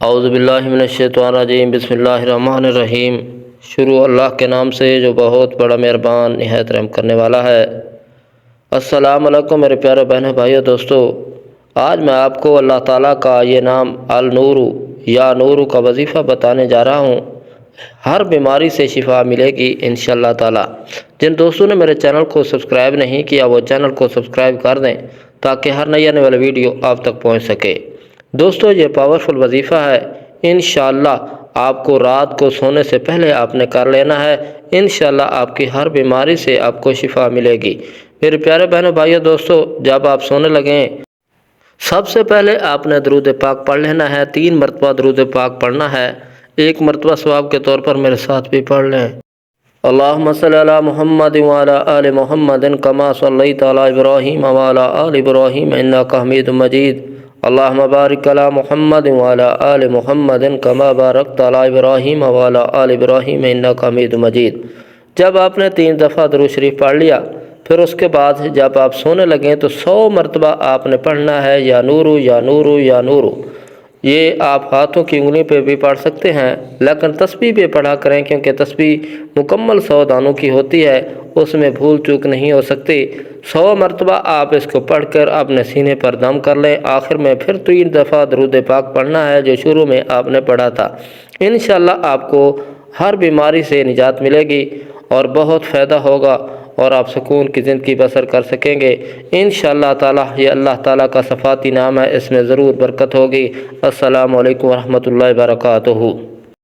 اعوذ باللہ من الشیطان الرجیم، بسم اللہ الرحمن الرحیم۔ شروع اللہ کے نام سے جو بہت بڑا مہربان نہایت رحم کرنے والا ہے۔ السلام علیکم میرے پیارے بہنوں بھائیو دوستو، آج میں آپ کو اللہ تعالیٰ کا یہ نام النور یا نور کا وظیفہ بتانے جا رہا ہوں۔ ہر بیماری سے شفا ملے گی انشاءاللہ تعالیٰ۔ جن دوستوں نے میرے چینل کو سبسکرائب نہیں کیا وہ چینل کو سبسکرائب کر دیں تاکہ ہر نئی آنے والی ویڈیو آپ تک پہنچ سکے۔ دوستو یہ پاورفل وظیفہ ہے، انشاءاللہ آپ کو رات کو سونے سے پہلے آپ نے کر لینا ہے۔ انشاءاللہ آپ کی ہر بیماری سے آپ کو شفا ملے گی۔ میرے پیارے بہنوں بھائیو دوستو، جب آپ سونے لگیں سب سے پہلے آپ نے درود پاک پڑھ لینا ہے۔ 3 مرتبہ درود پاک پڑھنا ہے۔ 1 مرتبہ ثواب کے طور پر میرے ساتھ بھی پڑھ لیں۔ اللہم صلی علی محمد وعلی آل محمد کما صلیت علی ابراہیم وعلی آل ابراہیم انک حمید مجید۔ اللہم بارک علی محمد وعلی آل محمد کما بارکت علی ابراہیم وعلی آل ابراہیم انک حمید مجید۔ جب آپ نے 3 دفعہ درود شریف پڑھ لیا، پھر اس کے بعد جب آپ سونے لگیں تو 100 مرتبہ آپ نے پڑھنا ہے یا نورو یا نورو یا نورو۔ یہ آپ ہاتھوں کی انگلی پہ بھی پڑھ سکتے ہیں، لیکن تسبیح پہ پڑھا کریں کیونکہ تسبیح مکمل 100 دانوں کی ہوتی ہے، اس میں بھول چوک نہیں ہو سکتی۔ 100 مرتبہ آپ اس کو پڑھ کر اپنے سینے پر دم کر لیں۔ آخر میں پھر 3 دفعہ درود پاک پڑھنا ہے جو شروع میں آپ نے پڑھا تھا۔ انشاءاللہ آپ کو ہر بیماری سے نجات ملے گی اور بہت فائدہ ہوگا اور آپ سکون کی زندگی بسر کر سکیں گے انشاءاللہ تعالیٰ۔ یہ اللہ تعالیٰ کا صفاتی نام ہے، اس میں ضرور برکت ہوگی۔ السلام علیکم ورحمۃ اللہ وبرکاتہ۔